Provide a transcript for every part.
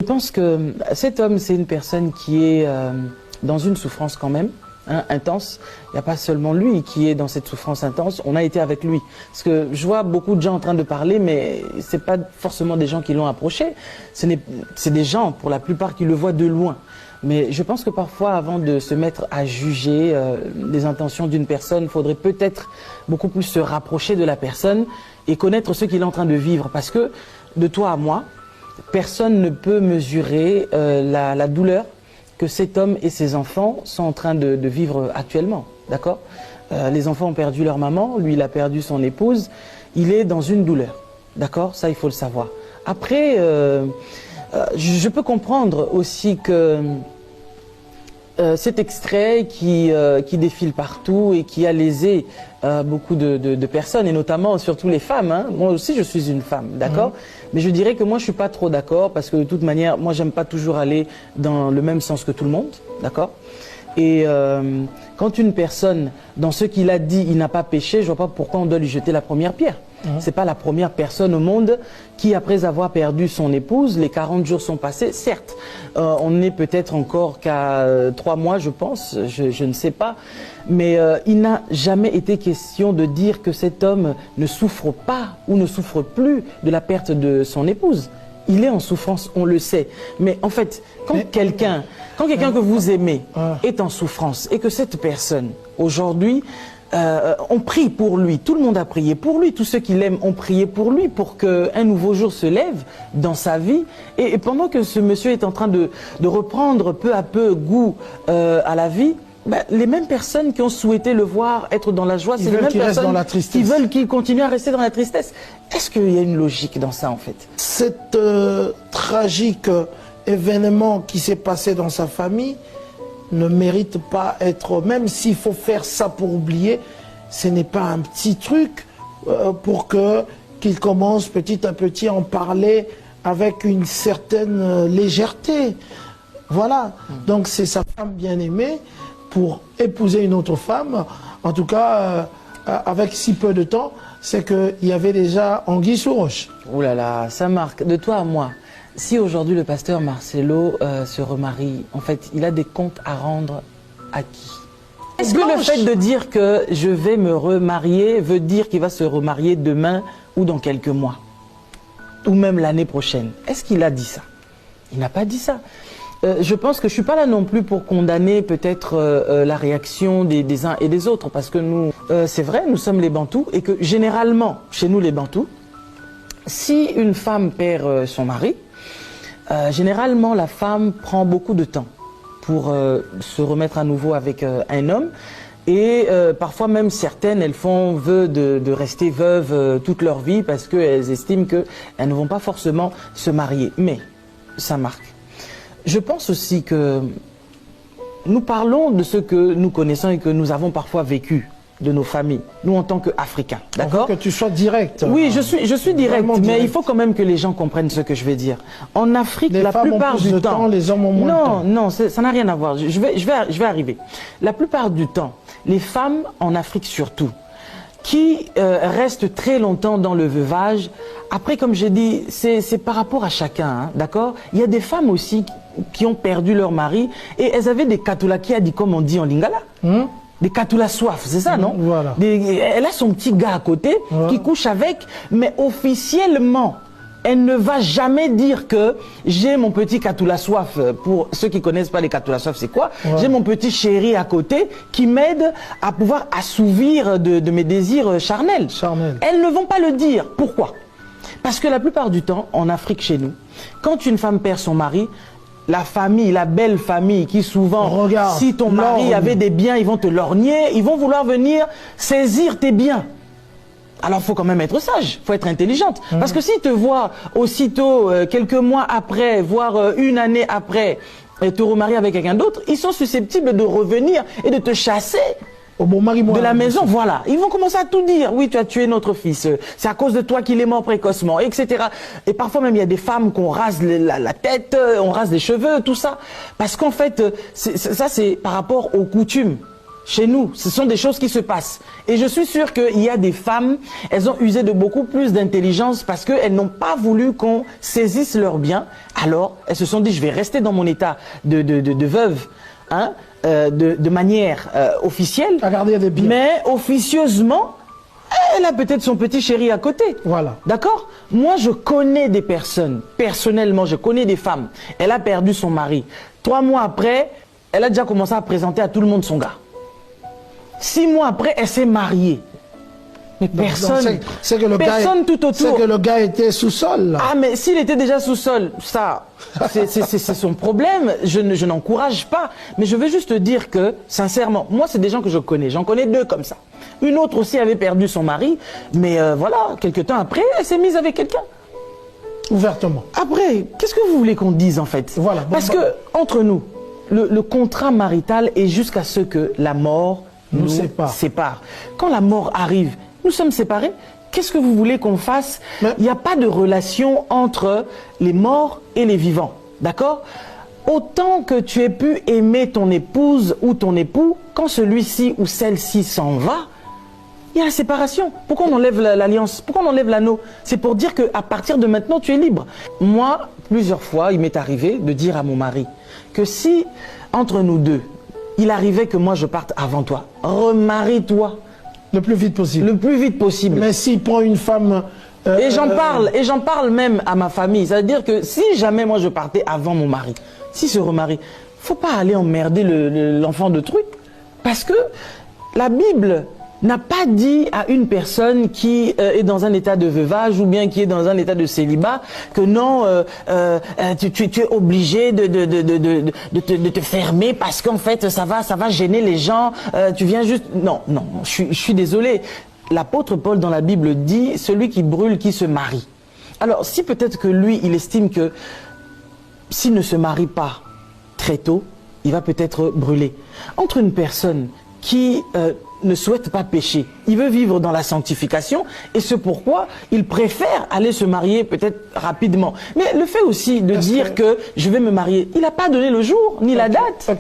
Je pense que cet homme, c'est une personne qui est dans une souffrance quand même, hein, intense. Il n'y a pas seulement lui qui est dans cette souffrance intense, on a été avec lui. Parce que je vois beaucoup de gens en train de parler, mais ce n'est pas forcément des gens qui l'ont approché. C'est des gens, pour la plupart, qui le voient de loin. Mais je pense que parfois, avant de se mettre à juger les intentions d'une personne, il faudrait peut-être beaucoup plus se rapprocher de la personne et connaître ce qu'il est en train de vivre. Parce que, de toi à moi, personne ne peut mesurer la douleur que cet homme et ses enfants sont en train de vivre actuellement. D'accord ? Les enfants ont perdu leur maman, lui il a perdu son épouse, il est dans une douleur. D'accord ? Ça, il faut le savoir. Après, je peux comprendre aussi que cet extrait qui défile partout et qui a lésé beaucoup de personnes, et notamment surtout les femmes. Hein. Moi aussi, je suis une femme, d'accord ? Mais je dirais que moi, je suis pas trop d'accord parce que de toute manière, moi, j'aime pas toujours aller dans le même sens que tout le monde, d'accord ? Et quand une personne, dans ce qu'il a dit, il n'a pas péché, je vois pas pourquoi on doit lui jeter la première pierre. C'est pas la première personne au monde qui, après avoir perdu son épouse, les 40 jours sont passés. Certes, on n'est peut-être encore qu'à 3 mois, je pense, je ne sais pas. Mais il n'a jamais été question de dire que cet homme ne souffre pas ou ne souffre plus de la perte de son épouse. Il est en souffrance, on le sait. Mais en fait, quand quelqu'un que vous aimez est en souffrance et que cette personne, aujourd'hui, on prie pour lui, tout le monde a prié pour lui, tous ceux qui l'aiment ont prié pour lui, pour qu'un nouveau jour se lève dans sa vie. Et pendant que ce monsieur est en train de reprendre peu à peu goût à la vie, les mêmes personnes qui ont souhaité le voir être dans la joie, c'est les mêmes personnes qui veulent qu'il continue à rester dans la tristesse. Est-ce qu'il y a une logique dans ça en fait? Cet tragique événement qui s'est passé dans sa famille ne mérite pas être, même s'il faut faire ça pour oublier, ce n'est pas un petit truc pour qu'il commence petit à petit à en parler avec une certaine légèreté. Voilà, donc c'est sa femme bien-aimée pour épouser une autre femme, en tout cas avec si peu de temps, c'est qu'il y avait déjà anguille sous roche. Ouh là là, ça marque, de toi à moi. Si aujourd'hui le pasteur Marcelo se remarie, en fait, il a des comptes à rendre à qui? Est-ce que le fait de dire que je vais me remarier veut dire qu'il va se remarier demain ou dans quelques mois? Ou même l'année prochaine? Est-ce qu'il a dit ça? Il n'a pas dit ça. Je pense que je ne suis pas là non plus pour condamner peut-être la réaction des uns et des autres, parce que nous, c'est vrai, nous sommes les Bantous, et que généralement, chez nous les Bantous, si une femme perd son mari, généralement la femme prend beaucoup de temps pour se remettre à nouveau avec un homme, et parfois même certaines, elles font vœu de rester veuves toute leur vie parce qu'elles estiment qu'elles ne vont pas forcément se marier. Mais ça marque. Je pense aussi que nous parlons de ce que nous connaissons et que nous avons parfois vécu de nos familles, nous en tant qu'Africains, d'accord? Que tu sois direct. Oui, je suis direct, mais il faut quand même que les gens comprennent ce que je vais dire. En Afrique, la plupart du temps, les hommes ont moins de temps. Non, ça n'a rien à voir. Je vais arriver. La plupart du temps, les femmes en Afrique surtout, qui restent très longtemps dans le veuvage. Après, comme j'ai dit, c'est par rapport à chacun, hein, d'accord? Il y a des femmes aussi qui ont perdu leur mari et elles avaient des katulakiadi, comme on dit en lingala. Des katoulas soif, c'est ça, non? Voilà. Elle a son petit gars à côté qui couche avec, mais officiellement, elle ne va jamais dire que j'ai mon petit katoula soif. Pour ceux qui connaissent pas les katoula soif, c'est quoi? J'ai mon petit chéri à côté qui m'aide à pouvoir assouvir de mes désirs charnels. Elles ne vont pas le dire. Pourquoi? Parce que la plupart du temps, en Afrique chez nous, quand une femme perd son mari, la famille, la belle famille qui souvent, si ton mari avait des biens, ils vont te lorgner, ils vont vouloir venir saisir tes biens. Alors, il faut quand même être sage, il faut être intelligente. Parce que s'ils te voient aussitôt, quelques mois après, voire une année après, te remarier avec quelqu'un d'autre, ils sont susceptibles de revenir et de te chasser de la maison. Voilà, ils vont commencer à tout dire. Oui, tu as tué notre fils, c'est à cause de toi qu'il est mort précocement, etc. Et parfois même, il y a des femmes qu'on rase la tête, on rase les cheveux, tout ça. Parce qu'en fait, ça c'est par rapport aux coutumes. Chez nous, ce sont des choses qui se passent. Et je suis sûr qu'il y a des femmes, elles ont usé de beaucoup plus d'intelligence parce qu'elles n'ont pas voulu qu'on saisisse leurs biens. Alors, elles se sont dit, je vais rester dans mon état de veuve, hein, de manière officielle. À garder des biens. Mais officieusement, elle a peut-être son petit chéri à côté. Voilà. D'accord? Moi, je connais des personnes, personnellement, je connais des femmes. Elle a perdu son mari. 3 mois après, elle a déjà commencé à présenter à tout le monde son gars. 6 mois après, elle s'est mariée. Mais personne, c'est que le personne gars, tout autour. C'est que le gars était sous-sol, là. Ah, mais s'il était déjà sous-sol, ça, c'est son problème. Je n'encourage pas. Mais je veux juste te dire que, sincèrement, moi, c'est des gens que je connais. J'en connais 2 comme ça. Une autre aussi avait perdu son mari. Mais voilà, quelques temps après, elle s'est mise avec quelqu'un. Ouvertement. Après, qu'est-ce que vous voulez qu'on dise, en fait? Voilà. Bon, parce que, entre nous, le contrat marital est jusqu'à ce que la mort nous sépare. Quand la mort arrive, nous sommes séparés. Qu'est-ce que vous voulez qu'on fasse? Il n'y a pas de relation entre les morts et les vivants. D'accord? Autant que tu aies pu aimer ton épouse ou ton époux, quand celui-ci ou celle-ci s'en va, il y a la séparation. Pourquoi on enlève l'alliance? Pourquoi on enlève l'anneau? C'est pour dire qu'à partir de maintenant, tu es libre. Moi, plusieurs fois, il m'est arrivé de dire à mon mari que si, entre nous deux, il arrivait que moi je parte avant toi, remarie-toi. Le plus vite possible. Le plus vite possible. Mais s'il prend une femme... et j'en parle même à ma famille. C'est-à-dire que si jamais moi je partais avant mon mari, s'il se remarie, faut pas aller emmerder l'enfant de truc. Parce que la Bible n'a pas dit à une personne qui est dans un état de veuvage ou bien qui est dans un état de célibat que non, tu es obligé de te fermer parce qu'en fait ça va gêner les gens, tu viens juste... Non, je suis désolé. L'apôtre Paul dans la Bible dit celui qui brûle qui se marie. Alors si peut-être que lui il estime que s'il ne se marie pas très tôt, il va peut-être brûler. Entre une personne qui ne souhaite pas pécher, il veut vivre dans la sanctification et c'est pourquoi il préfère aller se marier peut-être rapidement. Mais le fait aussi de dire que je vais me marier, il n'a pas donné le jour ni la date.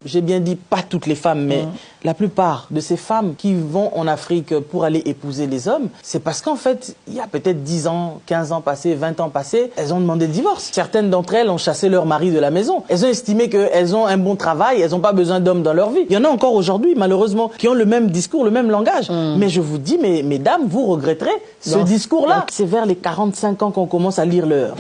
J'ai bien dit pas toutes les femmes, mais la plupart de ces femmes qui vont en Afrique pour aller épouser les hommes, c'est parce qu'en fait, il y a peut-être 10 ans, 15 ans passés, 20 ans passés, elles ont demandé le divorce. Certaines d'entre elles ont chassé leur mari de la maison. Elles ont estimé qu'elles ont un bon travail, elles n'ont pas besoin d'hommes dans leur vie. Il y en a encore aujourd'hui, malheureusement, qui ont le même discours, le même langage. Mais je vous dis, mesdames, vous regretterez ce discours-là. C'est vers les 45 ans qu'on commence à lire l'heure.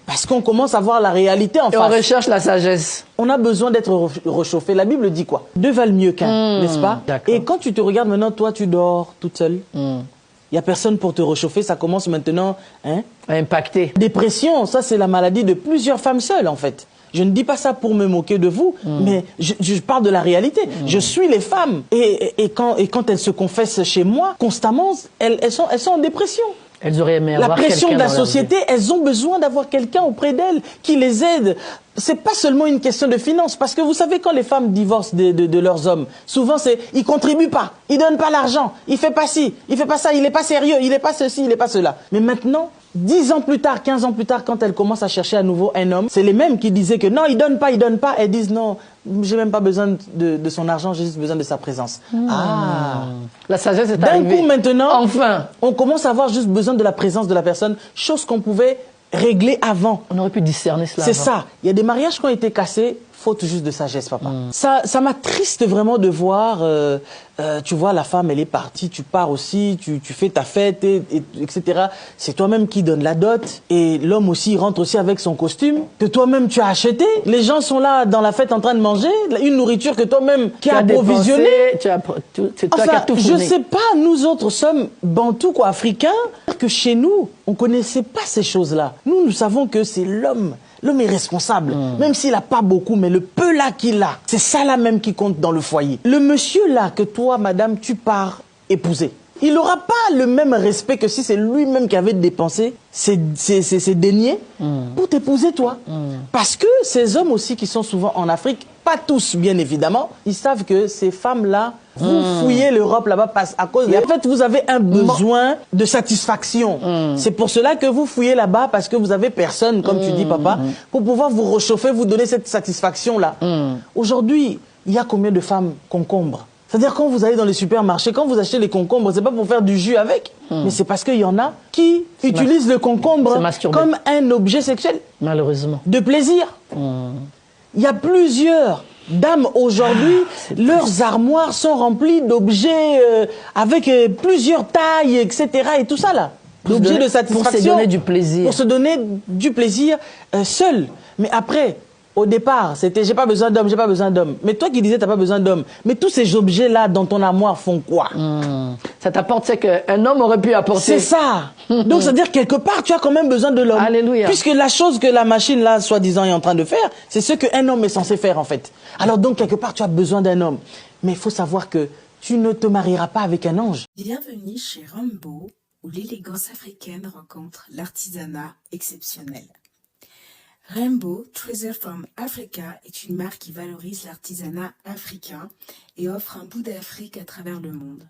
Parce qu'on commence à voir la réalité en face. Et on recherche la sagesse. On a besoin d'être réchauffé. La Bible dit quoi? 2 valent mieux qu'un, n'est-ce pas? Et quand tu te regardes maintenant, toi, tu dors toute seule. Il n'y a personne pour te réchauffer. Ça commence maintenant à impacter. Dépression, ça c'est la maladie de plusieurs femmes seules en fait. Je ne dis pas ça pour me moquer de vous, mais je parle de la réalité. Je suis les femmes. Et quand elles se confessent chez moi, constamment, elles sont en dépression. Elles auraient aimé la avoir pression de la dans leur société, elles ont besoin d'avoir quelqu'un auprès d'elles qui les aide. C'est pas seulement une question de finances, parce que vous savez quand les femmes divorcent de leurs hommes, souvent c'est ils contribuent pas, ils donnent pas l'argent, il fait pas ci, il fait pas ça, il est pas sérieux, il est pas ceci, il est pas cela. Mais maintenant, 10 ans plus tard, 15 ans plus tard, quand elles commencent à chercher à nouveau un homme, c'est les mêmes qui disaient que non, il donne pas, elles disent non, j'ai même pas besoin de son argent, j'ai juste besoin de sa présence. La sagesse est arrivée. D'un coup maintenant, enfin, on commence à avoir juste besoin de la présence de la personne, chose qu'on pouvait régler avant. On aurait pu discerner cela. C'est ça. Il y a des mariages qui ont été cassés, faute juste de sagesse, papa. Ça m'attriste vraiment de voir, tu vois, la femme, elle est partie, tu pars aussi, tu fais ta fête, etc. C'est toi-même qui donne la dot. Et l'homme aussi, il rentre aussi avec son costume, que toi-même tu as acheté. Les gens sont là dans la fête en train de manger, une nourriture que toi-même qui as approvisionnée. C'est toi qui as tout fourni. Je sais pas, nous autres sommes bantous, quoi, africains, que chez nous, on connaissait pas ces choses-là. Nous savons que c'est l'homme. L'homme est responsable, même s'il n'a pas beaucoup, mais le peu là qu'il a, c'est ça là même qui compte dans le foyer. Le monsieur là que toi, madame, tu pars épouser, il n'aura pas le même respect que si c'est lui-même qui avait dépensé ses deniers pour t'épouser toi. Parce que ces hommes aussi qui sont souvent en Afrique, pas tous bien évidemment, ils savent que ces femmes-là, vous fouillez l'Europe là-bas à cause de... En fait, vous avez un besoin de satisfaction. C'est pour cela que vous fouillez là-bas, parce que vous avez personne, comme tu dis, papa, pour pouvoir vous réchauffer, vous donner cette satisfaction-là. Aujourd'hui, il y a combien de femmes concombres? C'est-à-dire quand vous allez dans les supermarchés, quand vous achetez les concombres, c'est pas pour faire du jus avec, mais c'est parce qu'il y en a qui utilisent le concombre comme un objet sexuel. Malheureusement. De plaisir. Il y a plusieurs dames aujourd'hui, leurs armoires sont remplies d'objets avec plusieurs tailles, etc. et tout ça là. D'objets de satisfaction. Pour se donner du plaisir. Pour se donner du plaisir seul. Mais après, au départ, c'était j'ai pas besoin d'homme, j'ai pas besoin d'homme. Mais toi qui disais t'as pas besoin d'homme, mais tous ces objets-là dans ton armoire font quoi? Ça t'apporte ce qu'un homme aurait pu apporter. C'est ça. Donc c'est-à-dire quelque part tu as quand même besoin de l'homme. Alléluia. Puisque la chose que la machine là, soi-disant, est en train de faire, c'est ce qu'un homme est censé faire en fait. Alors donc quelque part tu as besoin d'un homme. Mais il faut savoir que tu ne te marieras pas avec un ange. Bienvenue chez Rambo, où l'élégance africaine rencontre l'artisanat exceptionnel. Rainbow Treasure from Africa est une marque qui valorise l'artisanat africain et offre un bout d'Afrique à travers le monde.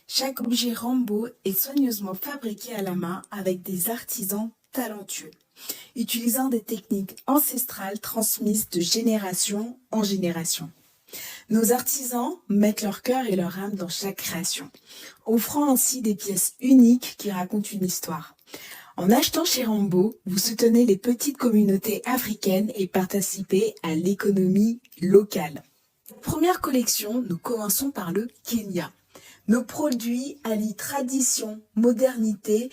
Chaque objet Rainbow est soigneusement fabriqué à la main avec des artisans talentueux, utilisant des techniques ancestrales transmises de génération en génération. Nos artisans mettent leur cœur et leur âme dans chaque création, offrant ainsi des pièces uniques qui racontent une histoire. En achetant chez Rainbow, vous soutenez les petites communautés africaines et participez à l'économie locale. Première collection, nous commençons par le Kenya. Nos produits allient tradition, modernité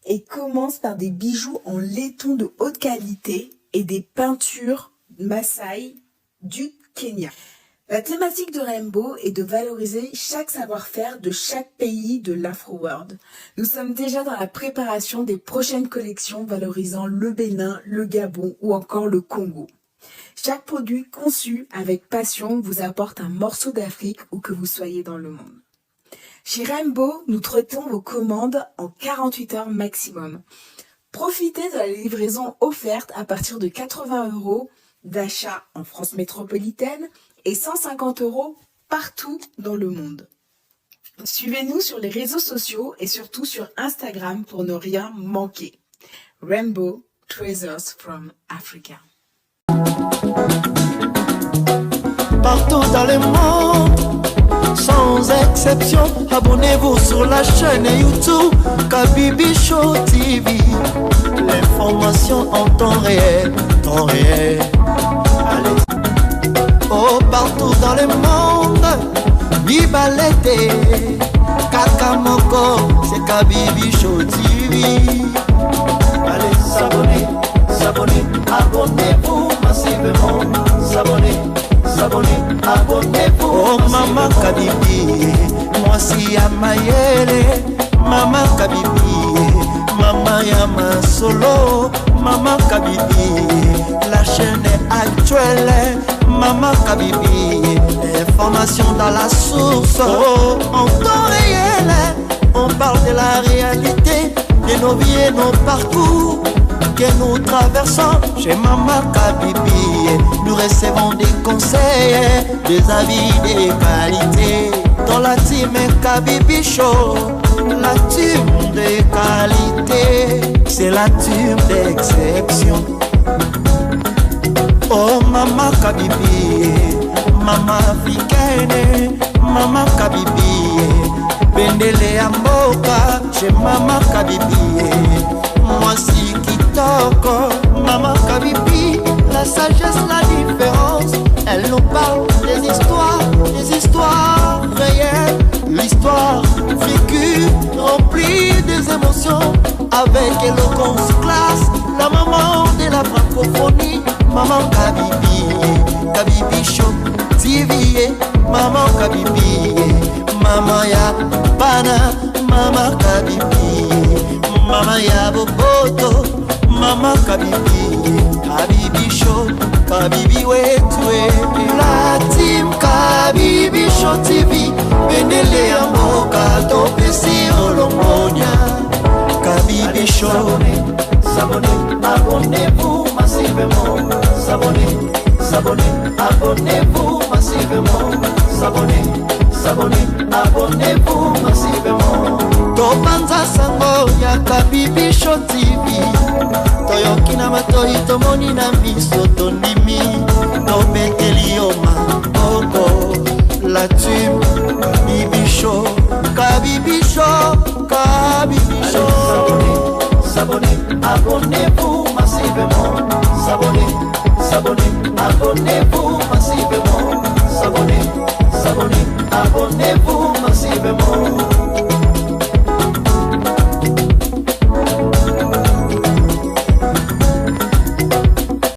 et commencent par des bijoux en laiton de haute qualité et des peintures Maasai du Kenya. La thématique de Rainbow est de valoriser chaque savoir-faire de chaque pays de l'Afro-World. Nous sommes déjà dans la préparation des prochaines collections valorisant le Bénin, le Gabon ou encore le Congo. Chaque produit conçu avec passion vous apporte un morceau d'Afrique où que vous soyez dans le monde. Chez Rainbow, nous traitons vos commandes en 48 heures maximum. Profitez de la livraison offerte à partir de 80 € d'achat en France métropolitaine et 150 € partout dans le monde. Suivez-nous sur les réseaux sociaux et surtout sur Instagram pour ne rien manquer. Rainbow Treasures from Africa. Partout dans le monde, sans exception, abonnez-vous sur la chaîne YouTube Kabibi Show TV. L'information en temps réel, temps réel. Allez. Oh, partout dans le monde, Bibalete, Kakamoko, c'est Kabibi Show TV. Allez, s'abonner, s'abonner, abonnez-vous massivement. S'abonner, s'abonner, abonnez-vous. Oh, Maman Kabibi, moi si Yamayele, Maman Kabibi, Maman Yama Solo, Maman Kabibi, la chaîne est actuelle. Maman Kabibi, information dans la source. Oh, en temps réel, on parle de la réalité, de nos vies et nos parcours que nous traversons. Chez Maman Kabibi, nous recevons des conseils, des avis, des qualités. Dans la team Kabibi Show, la team de qualité, c'est la team d'exception. Oh Maman Kabibi, Maman africaine, Maman Kabibi, Bendele ya mboka, chez Maman Kabibi, moi si kitoko, Maman Kabibi, la sagesse, la différence, elle nous parle des histoires réelles, l'histoire vécue, remplie des émotions, avec éloquence, classe, la maman de la francophonie. Maman Kabibi, Kabibi Show TV, Maman Kabibi, Maman ya Bana, Maman Kabibi, Maman ya Boboto, Maman Kabibi, Kabibi Show, Kabibi wetwe. La team Kabibi Show TV, Bendele ya mboka, topesi olongonya. Kabibi Show, s'abonnez, abonnez-vous massivement. S'abonnez, s'abonnez, abonnez-vous massivement. S'abonnez, s'abonnez, abonnez-vous massivement. Topanza sango ya Kabibi Show TV. Toyoki na matoi tomoni na miso tondimi. Tobeteli yoma oko la team s'abonner, abonnez-vous massivement, s'abonner.